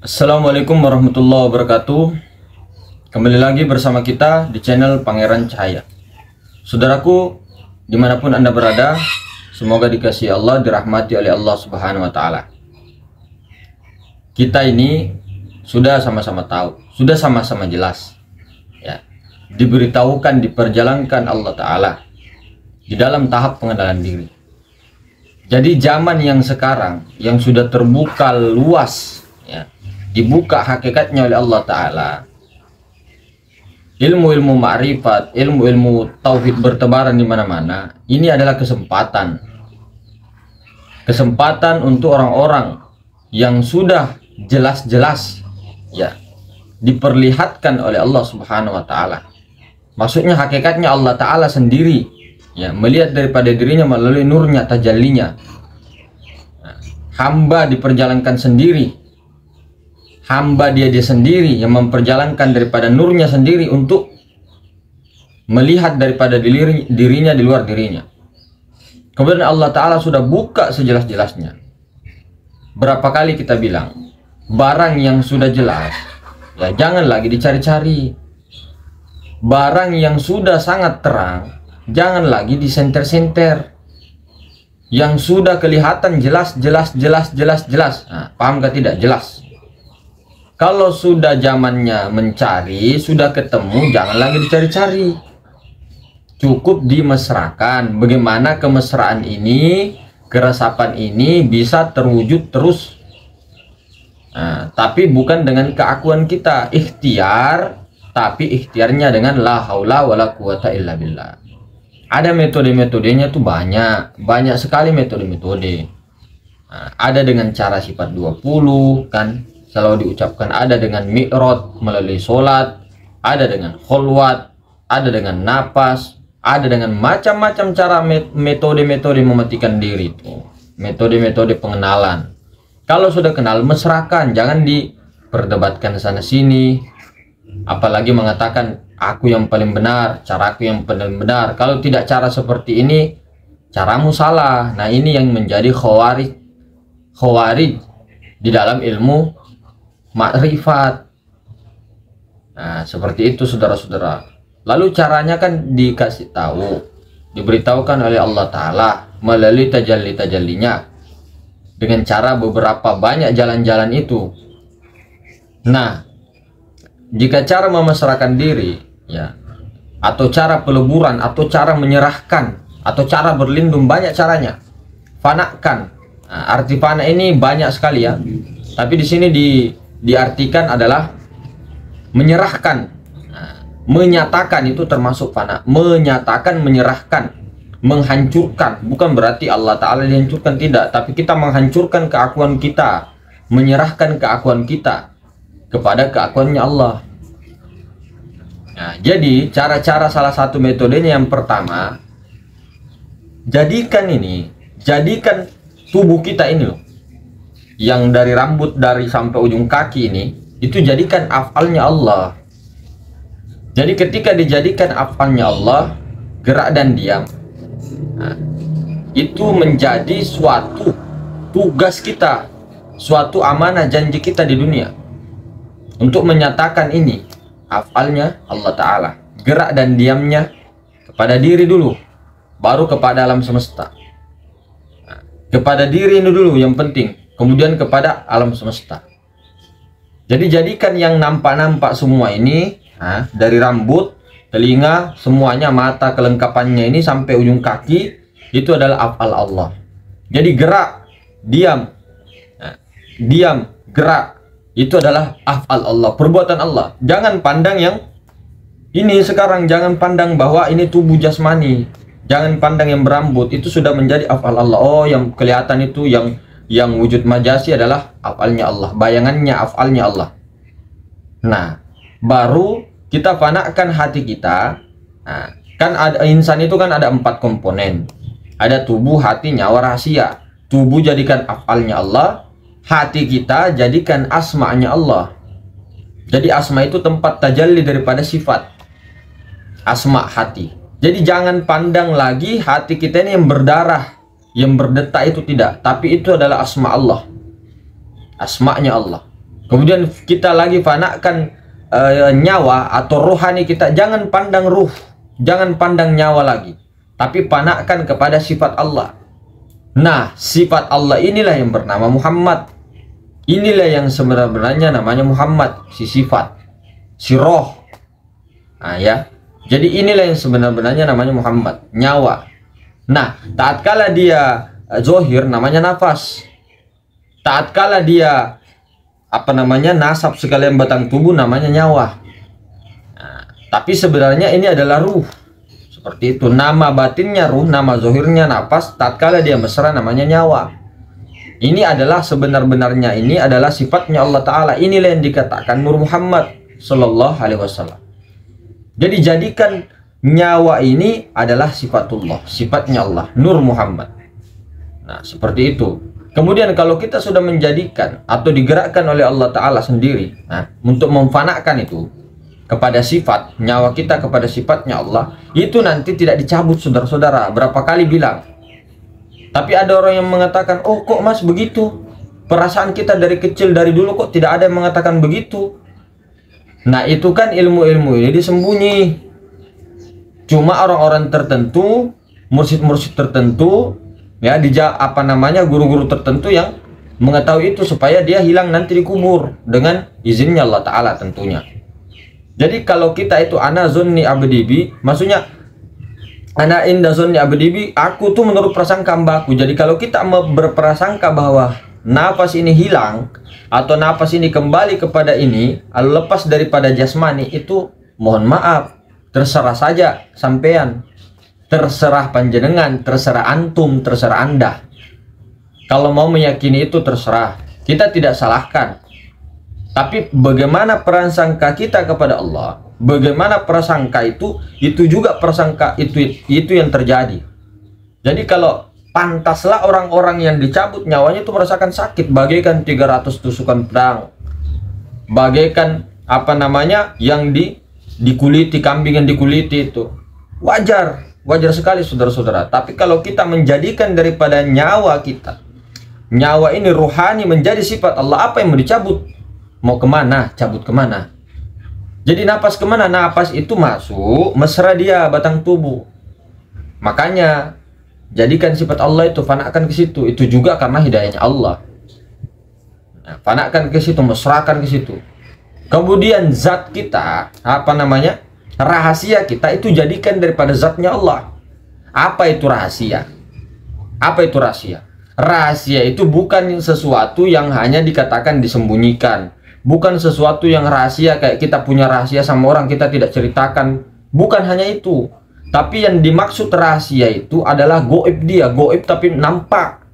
Assalamualaikum warahmatullahi wabarakatuh. Kembali lagi bersama kita di channel Pangeran Cahaya. Saudaraku, dimanapun Anda berada, semoga dikasihi Allah, dirahmati oleh Allah Subhanahu wa Ta'ala. Kita ini sudah sama-sama tahu, sudah sama-sama jelas, ya, diberitahukan, diperjalankan Allah Ta'ala di dalam tahap pengenalan diri. Jadi zaman yang sekarang yang sudah terbuka luas, ya, dibuka hakikatnya oleh Allah Ta'ala, ilmu-ilmu ma'rifat, ilmu-ilmu tauhid bertebaran di mana-mana. Ini adalah kesempatan untuk orang-orang yang sudah jelas-jelas, ya, diperlihatkan oleh Allah Subhanahu wa Ta'ala. Maksudnya hakikatnya Allah Ta'ala sendiri, ya, melihat daripada dirinya melalui nurnya, tajallinya. Hamba diperjalankan sendiri, hamba dia sendiri yang memperjalankan daripada nurnya sendiri untuk melihat daripada dirinya di luar dirinya. Kemudian Allah Ta'ala sudah buka sejelas-jelasnya. Berapa kali kita bilang, barang yang sudah jelas, ya, jangan lagi dicari-cari. Barang yang sudah sangat terang, jangan lagi disenter-senter. Yang sudah kelihatan jelas. Nah, paham gak? Tidak jelas. Kalau sudah zamannya mencari, sudah ketemu, jangan lagi dicari-cari. Cukup dimesrakan. Bagaimana kemesraan ini, keresapan ini bisa terwujud terus. Nah, tapi bukan dengan keakuan kita, ikhtiar, tapi ikhtiarnya dengan la haula wala quwata illa billah. Ada metode-metodenya tuh banyak sekali metode-metode. Nah, ada dengan cara sifat 20, kan selalu diucapkan, ada dengan mi'rad melalui sholat, ada dengan khulwat, ada dengan napas, ada dengan macam-macam cara metode-metode mematikan diri itu, metode-metode pengenalan. Kalau sudah kenal, mesrakan, jangan diperdebatkan sana sini, apalagi mengatakan aku yang paling benar, caraku yang paling benar. Kalau tidak cara seperti ini, caramu salah. Nah, ini yang menjadi khawarij di dalam ilmu makrifat. Nah, seperti itu saudara-saudara. Lalu caranya kan dikasih tahu, diberitahukan oleh Allah Ta'ala melalui tajalli-tajallinya dengan cara beberapa banyak jalan-jalan itu. Nah, jika cara memasrahkan diri, ya, atau cara peleburan, atau cara menyerahkan, atau cara berlindung, banyak caranya. Fanakan. Nah, arti fana ini banyak sekali, ya. Tapi di sini diartikan adalah menyerahkan. Nah, menyatakan itu termasuk fana. Menyatakan, menyerahkan, menghancurkan. Bukan berarti Allah Ta'ala dihancurkan, tidak. Tapi kita menghancurkan keakuan kita, menyerahkan keakuan kita kepada keakuannya Allah. Nah, jadi cara-cara salah satu metodenya yang pertama, jadikan tubuh kita ini loh, yang dari rambut dari sampai ujung kaki ini, itu jadikan afalnya Allah. Jadi ketika dijadikan afalnya Allah, gerak dan diam, nah, itu menjadi suatu tugas kita, suatu amanah janji kita di dunia, untuk menyatakan ini afalnya Allah Ta'ala, gerak dan diamnya kepada diri dulu, baru kepada alam semesta. Nah, kepada diri ini dulu yang penting, kemudian kepada alam semesta. Jadi jadikan yang nampak-nampak semua ini, nah, dari rambut, telinga, semuanya, mata, kelengkapannya ini sampai ujung kaki, itu adalah afal Allah. Jadi gerak, diam, nah, diam, gerak, itu adalah afal Allah, perbuatan Allah. Jangan pandang yang ini sekarang, jangan pandang bahwa ini tubuh jasmani, jangan pandang yang berambut, itu sudah menjadi afal Allah. Oh, yang kelihatan itu yang wujud majasi adalah afalnya Allah, bayangannya afalnya Allah. Nah, baru kita fanakan hati kita. Nah, kan ada insan itu kan ada 4 komponen. Ada tubuh, hati, nyawa, rahasia. Tubuh jadikan afalnya Allah, hati kita jadikan asma'nya Allah. Jadi asma itu tempat tajalli daripada sifat asma hati. Jadi jangan pandang lagi hati kita ini yang berdarah, yang berdetak, itu tidak. Tapi itu adalah asma Allah, asma'nya Allah. Kemudian kita lagi fanakan nyawa atau rohani kita, jangan pandang ruh, jangan pandang nyawa lagi, tapi fanakan kepada sifat Allah. Nah, sifat Allah inilah yang bernama Muhammad. Inilah yang sebenarnya namanya Muhammad, si sifat, si roh. Nah ya, jadi inilah yang sebenarnya namanya Muhammad, nyawa. Nah, tatkala dia zohir namanya nafas. Tatkala dia nasab sekalian batang tubuh namanya nyawa. Nah, tapi sebenarnya ini adalah ruh. Seperti itu, nama batinnya ruh, nama zohirnya nafas, tatkala dia mesra namanya nyawa. Ini adalah sebenar-benarnya, ini adalah sifatnya Allah Ta'ala. Inilah yang dikatakan Nur Muhammad Sallallahu Alaihi Wasallam. Jadi jadikan nyawa ini adalah sifatullah, sifatnya Allah, Nur Muhammad. Nah, seperti itu. Kemudian kalau kita sudah menjadikan atau digerakkan oleh Allah Ta'ala sendiri, nah, untuk memfanakan itu kepada sifat, nyawa kita kepada sifatnya Allah, itu nanti tidak dicabut, saudara-saudara. Berapa kali bilang. Tapi ada orang yang mengatakan, oh kok mas begitu? Perasaan kita dari kecil, dari dulu kok tidak ada yang mengatakan begitu. Nah, itu kan ilmu-ilmu ini disembunyi. Cuma orang-orang tertentu, mursyid-mursyid tertentu, ya, guru-guru tertentu yang mengetahui itu supaya dia hilang nanti dikubur dengan izinnya Allah Ta'ala tentunya. Jadi kalau kita itu ana zonni abdibi, maksudnya ana inda zonni abdibi, aku tuh menurut prasangka hambaku. Jadi kalau kita berprasangka bahwa nafas ini hilang atau nafas ini kembali kepada ini, lepas daripada jasmani, itu mohon maaf, terserah saja sampean. Terserah panjenengan, terserah antum, terserah anda. Kalau mau meyakini itu terserah. Kita tidak salahkan. Tapi bagaimana prasangka kita kepada Allah, bagaimana prasangka itu juga prasangka itu yang terjadi. Jadi kalau pantaslah orang-orang yang dicabut nyawanya itu merasakan sakit, bagaikan 300 tusukan pedang, bagaikan yang dikuliti, kambing yang dikuliti itu. Wajar sekali saudara-saudara. Tapi kalau kita menjadikan daripada nyawa kita, nyawa ini ruhani menjadi sifat Allah, apa yang mau dicabut? Mau kemana? Cabut kemana? Jadi napas kemana? Napas itu masuk, mesra dia batang tubuh. Makanya jadikan sifat Allah itu, fanakan ke situ. Itu juga karena hidayahnya Allah. Nah, fanakan ke situ, mesrakan ke situ. Kemudian zat kita, rahasia kita itu jadikan daripada zatnya Allah. Apa itu rahasia? Apa itu rahasia? Rahasia itu bukan sesuatu yang hanya dikatakan disembunyikan. Bukan sesuatu yang rahasia kayak kita punya rahasia sama orang kita tidak ceritakan. Bukan hanya itu. Tapi yang dimaksud rahasia itu adalah goib dia. Goib tapi nampak.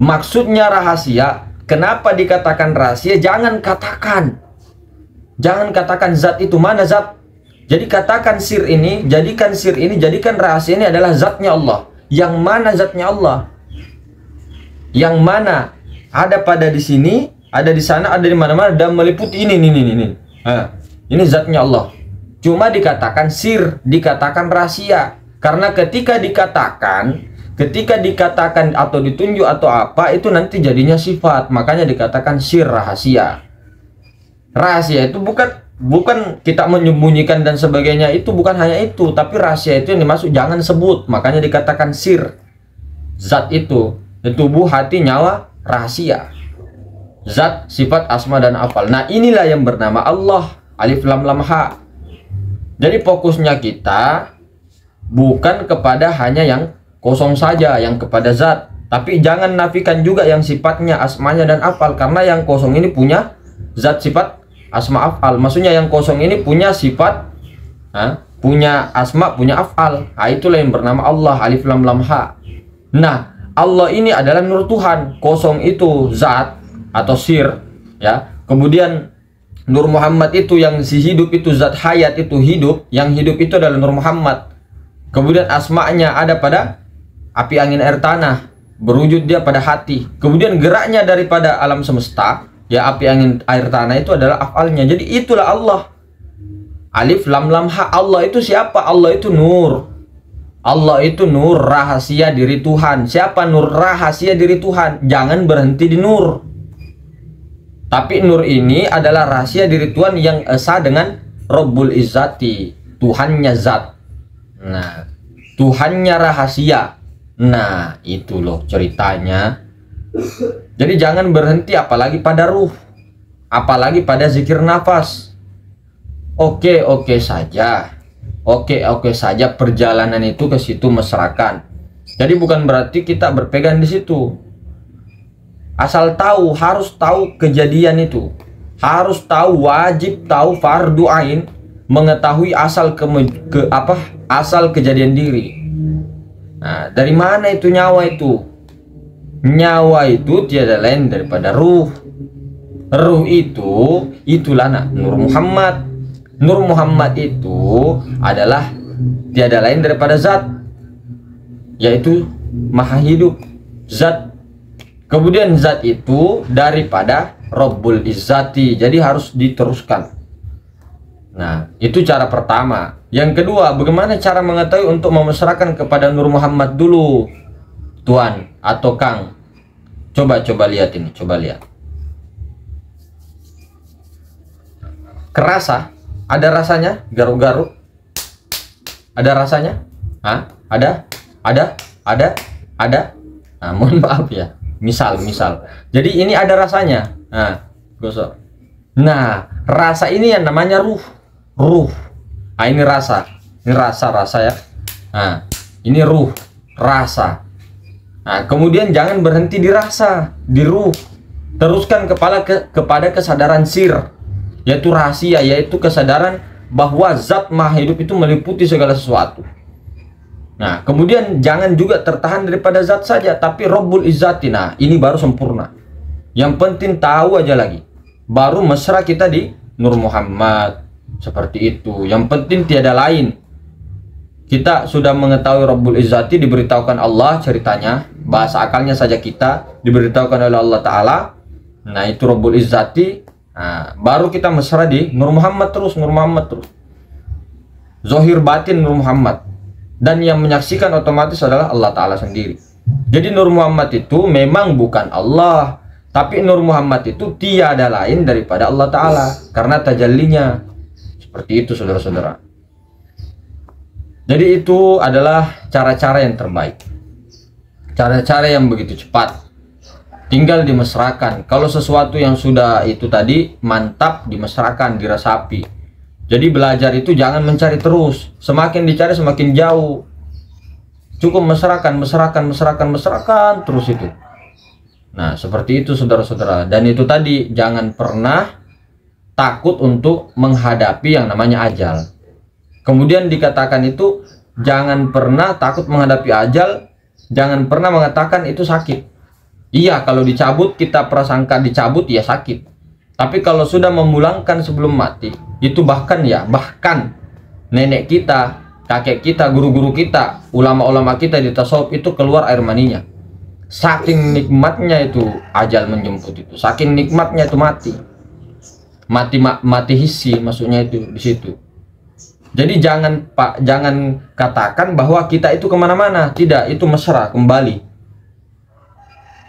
Maksudnya rahasia. Kenapa dikatakan rahasia? Jangan katakan. Jangan katakan zat itu, mana zat. Jadi katakan sir ini, jadikan rahasia ini adalah zatnya Allah. Yang mana zatnya Allah? Yang mana ada pada di sini, ada di sana, ada di mana-mana, dan meliputi ini. Nah, ini zatnya Allah. Cuma dikatakan sir, dikatakan rahasia. Karena ketika dikatakan atau ditunjuk atau apa, itu nanti jadinya sifat. Makanya dikatakan sir, rahasia. Rahasia itu bukan kita menyembunyikan dan sebagainya, itu bukan hanya itu, tapi rahasia itu yang dimaksud jangan sebut. Makanya dikatakan sir. Zat itu, tubuh, hati, nyawa, rahasia. Zat, sifat, asma dan afal. Nah, inilah yang bernama Allah. Alif lam lam ha. Jadi fokusnya kita bukan kepada hanya yang kosong saja, yang kepada zat. Tapi jangan nafikan juga yang sifatnya, asmanya dan afal, karena yang kosong ini punya zat, sifat, asma, afal. Maksudnya yang kosong ini punya sifat, punya asma, punya afal. Nah, itulah yang bernama Allah. Alif lam lam ha. Nah, Allah ini adalah nur Tuhan. Kosong itu zat atau sir, ya. Kemudian Nur Muhammad itu yang si hidup itu, zat hayat itu hidup, yang hidup itu adalah Nur Muhammad. Kemudian asma'nya ada pada api, angin, air, tanah, berwujud dia pada hati. Kemudian geraknya daripada alam semesta, ya, api, angin, air, tanah itu adalah afalnya. Jadi itulah Allah. Alif lam lam ha. Allah itu siapa? Allah itu nur. Allah itu nur, rahasia diri Tuhan. Siapa nur, rahasia diri Tuhan? Jangan berhenti di nur. Tapi nur ini adalah rahasia diri Tuhan yang esa dengan Rabbul Izzati, Tuhannya zat. Nah, Tuhannya rahasia. Nah, itu loh ceritanya. Jadi jangan berhenti apalagi pada ruh, apalagi pada zikir nafas. Oke saja. Oke saja perjalanan itu ke situ mesrakan. Jadi bukan berarti kita berpegang di situ. Asal tahu, harus tahu kejadian itu. Harus tahu, wajib tahu, fardu ain, mengetahui asal asal kejadian diri. Nah, dari mana itu nyawa itu? Nyawa itu tiada lain daripada ruh. Ruh itu itulah Nur Muhammad. Nur Muhammad itu adalah tiada lain daripada zat, yaitu maha hidup, zat. Kemudian zat itu daripada Rabbul Izzati, jadi harus diteruskan. Nah, itu cara pertama. Yang kedua, bagaimana cara mengetahui untuk memesrakan kepada Nur Muhammad dulu, Tuan atau Kang? Coba lihat ini, coba lihat. Kerasa? Ada rasanya? Garuk-garuk? Ada rasanya? Hah? Ada? Nah, mohon maaf ya. Misal. Jadi ini ada rasanya. Nah, gosok. Nah, rasa ini yang namanya ruh. Nah, ini rasa. Ini rasa ya. Nah, ini ruh, rasa. Nah, kemudian jangan berhenti di rasa, di ruh. Teruskan kepada kesadaran sir, yaitu rahasia, yaitu kesadaran bahwa zat maha hidup itu meliputi segala sesuatu. Nah, kemudian jangan juga tertahan daripada zat saja, tapi Rabbul Izzati. Nah, ini baru sempurna. Yang penting tahu aja lagi. Baru mesra kita di Nur Muhammad. Seperti itu. Yang penting tiada lain. Kita sudah mengetahui Rabbul Izzati, diberitahukan Allah ceritanya. Bahasa akalnya saja kita diberitahukan oleh Allah Ta'ala. Nah, itu Rabbul Izzati. Nah, baru kita mesra di Nur Muhammad terus. Zohir batin Nur Muhammad. Dan yang menyaksikan otomatis adalah Allah Ta'ala sendiri. Jadi Nur Muhammad itu memang bukan Allah, tapi Nur Muhammad itu tiada lain daripada Allah Ta'ala, karena tajallinya. Seperti itu saudara-saudara. Jadi itu adalah cara-cara yang terbaik, cara-cara yang begitu cepat, tinggal dimesrakan. Kalau sesuatu yang sudah itu tadi mantap, dimesrakan, diresapi. Jadi belajar itu jangan mencari terus. Semakin dicari semakin jauh. Cukup mesrakan terus itu. Nah, seperti itu saudara-saudara. Dan itu tadi, jangan pernah takut untuk menghadapi yang namanya ajal. Kemudian dikatakan itu, jangan pernah takut menghadapi ajal. Jangan pernah mengatakan itu sakit. Iya, kalau dicabut, kita prasangka dicabut, ya sakit. Tapi kalau sudah memulangkan sebelum mati, itu bahkan nenek kita, kakek kita, guru-guru kita, ulama-ulama kita di tasawuf itu keluar air maninya. Saking nikmatnya itu ajal menjemput itu, saking nikmatnya itu mati hissi, maksudnya itu di situ. Jadi jangan katakan bahwa kita itu kemana-mana, tidak, itu mesra kembali.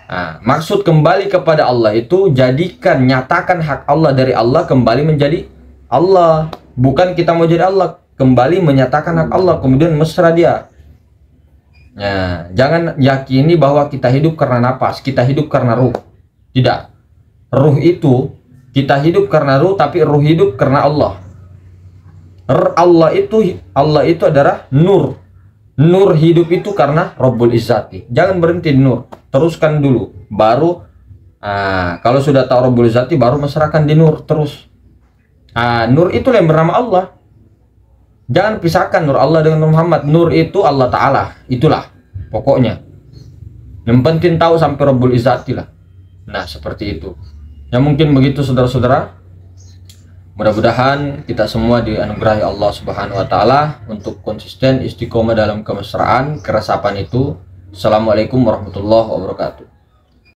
Nah, maksud kembali kepada Allah itu nyatakan hak Allah dari Allah kembali menjadi Allah. Bukan kita mau jadi Allah, kembali menyatakan hak Allah, kemudian mesra dia. Nah, jangan yakini bahwa kita hidup karena nafas, kita hidup karena ruh. Tidak. Ruh itu, kita hidup karena ruh, tapi ruh hidup karena Allah. Allah itu adalah nur. Nur hidup itu karena Rabbul Izzati. Jangan berhenti di nur, teruskan dulu. Baru kalau sudah tahu Rabbul Izzati, baru mesrakan di nur terus. Nur itu yang bernama Allah. Jangan pisahkan nur Allah dengan Nur Muhammad. Nur itu Allah Ta'ala, itulah pokoknya. Yang penting tahu sampai Rabbul Izzati lah. Nah, seperti itu. Ya mungkin begitu saudara-saudara. Mudah-mudahan kita semua dianugerahi Allah Subhanahu wa Ta'ala untuk konsisten istiqomah dalam kemesraan, keresapan itu. Assalamualaikum warahmatullahi wabarakatuh.